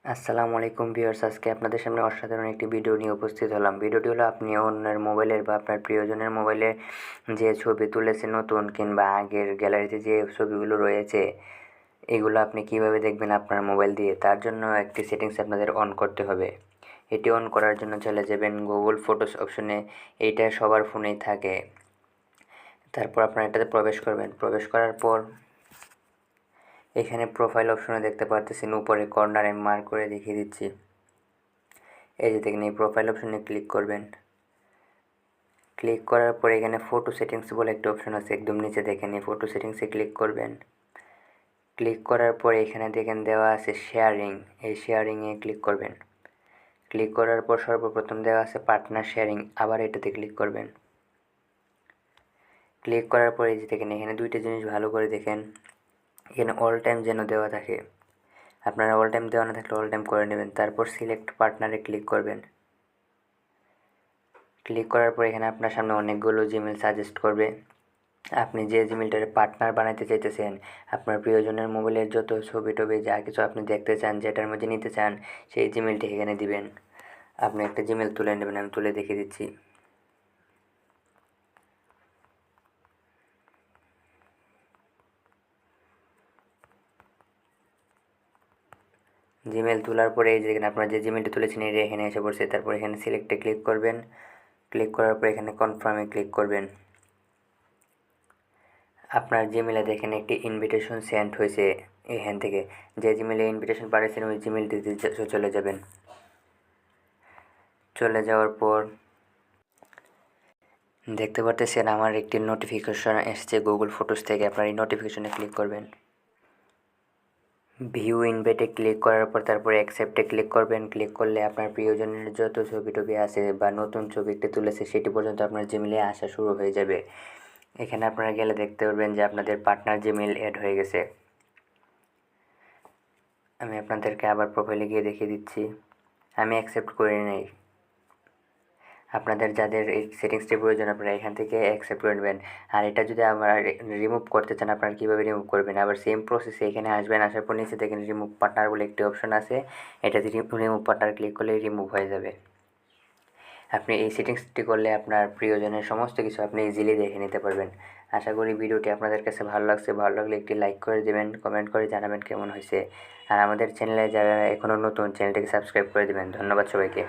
আসসালামু আলাইকুম ভিউয়ার্স, আজকে আপনাদের সামনে অসাধারণ একটি ভিডিও নিয়ে উপস্থিত হলাম। ভিডিওটি হলো আপনি অন্যের মোবাইলের বা আপনার প্রিয়জনের মোবাইলে যে ছবি তুলেছেন নতুন কিংবা আগের গ্যালারিতে যে ছবিগুলো রয়েছে, এগুলো আপনি কিভাবে দেখবেন আপনার মোবাইল দিয়ে। তার জন্য একটি সেটিংস আপনাদের অন করতে হবে। এটি অন করার জন্য চলে যাবেন গুগল ফটোস অপশনে। এইটা সবার ফোনেই থাকে। তারপর আপনারা এটাতে প্রবেশ করবেন। প্রবেশ করার পর এখানে প্রোফাইল অপশনে দেখতে পারতেছেন উপরে কর্নারে মার্ক করে দেখিয়ে দিচ্ছি। এই যে দেখেন, এই প্রোফাইল অপশনে ক্লিক করবেন। ক্লিক করার পরে এখানে ফটো সেটিংস বলে একটা অপশন আছে, একদম নিচে দেখেন, এই ফটো সেটিংসে ক্লিক করবেন। ক্লিক করার পরে এখানে দেখেন দেওয়া আছে শেয়ারিং, এই শেয়ারিংয়ে ক্লিক করবেন। ক্লিক করার পর সর্বপ্রথম দেওয়া আছে পার্টনার শেয়ারিং, আবার এটাতে ক্লিক করবেন। ক্লিক করার পরে এই যে দেখেন, এখানে দুইটা জিনিস ভালো করে দেখেন, এখানে অল টাইম যেন দেওয়া থাকে। আপনারা অল টাইম দেওয়া না থাকলে অল টাইম করে নেবেন। তারপর সিলেক্ট পার্টনারে ক্লিক করবেন। ক্লিক করার পর এখানে আপনার সামনে অনেকগুলো জিমেল সাজেস্ট করবে। আপনি যে জিমেলটার পার্টনার বানাইতে চাইতেছেন, আপনার প্রিয়জনের মোবাইলের যত ছবি টবি যা কিছু আপনি দেখতে চান, যেটার মধ্যে নিতে চান, সেই জিমেলটি এখানে দিবেন। আপনি একটা জিমেল তুলে নেবেন, আমি তুলে দেখিয়ে দিচ্ছি। জিমেল তোলার পরে এই যে এখানে আপনারা যে জিমেলটি তুলেছেন এটা এখানে এসে পড়ছে। তারপর এখানে সিলেক্টে ক্লিক করবেন। ক্লিক করার পর এখানে কনফার্মে ক্লিক করবেন। আপনার জিমেলে দেখেন একটি ইনভিটেশন সেন্ড হয়েছে এখান থেকে। যে জিমেলে ইনভিটেশন পাঠিয়েছেন ওই জিমেলটিতে চলে যাবেন। চলে যাওয়ার পর দেখতে পারতেছেন আমার একটি নোটিফিকেশন এসেছে গুগল ফটোস থেকে। আপনার এই নোটিফিকেশনে ক্লিক করবেন। ভিউ ইনভাইটে ক্লিক করার পর তারপরে অ্যাকসেপ্টে ক্লিক করবেন। ক্লিক করলে আপনার প্রিয়জনের যত ছবি টবি আছে বা নতুন ছবি একটি তুলেছে সেটি পর্যন্ত আপনার জিমেলে আসা শুরু হয়ে যাবে। এখানে আপনারা গেলে দেখতে পারবেন যে আপনাদের পার্টনার জিমেল অ্যাড হয়ে গেছে। আমি আপনাদেরকে আবার প্রোফাইলে গিয়ে দেখিয়ে দিচ্ছি। আমি অ্যাকসেপ্ট করে নেই। আপনাদের যাদের এই সেটিংসটি প্রয়োজন আপনারা এখান থেকে অ্যাকসেপ্ট করে নেবেন। আর এটা যদি আবার রিমুভ করতে চান, আপনারা কীভাবে রিমুভ করবেন, আবার সেম প্রসেসে এখানে আসবেন। আসার পর নিচে দেখেন রিমুভ পার্টনার বলে একটি অপশন আছে, এটাতে রিমুভ পার্টনার ক্লিক করলে রিমুভ হয়ে যাবে। আপনি এই সেটিংসটি করলে আপনার প্রিয়জনের সমস্ত কিছু আপনি ইজিলি দেখে নিতে পারবেন। আশা করি ভিডিওটি আপনাদের কাছে ভালো লাগছে। ভালো লাগলে একটি লাইক করে দেবেন, কমেন্ট করে জানাবেন কেমন হয়েছে। আর আমাদের চ্যানেলে যারা এখনও নতুন, চ্যানেলটিকে সাবস্ক্রাইব করে দেবেন। ধন্যবাদ সবাইকে।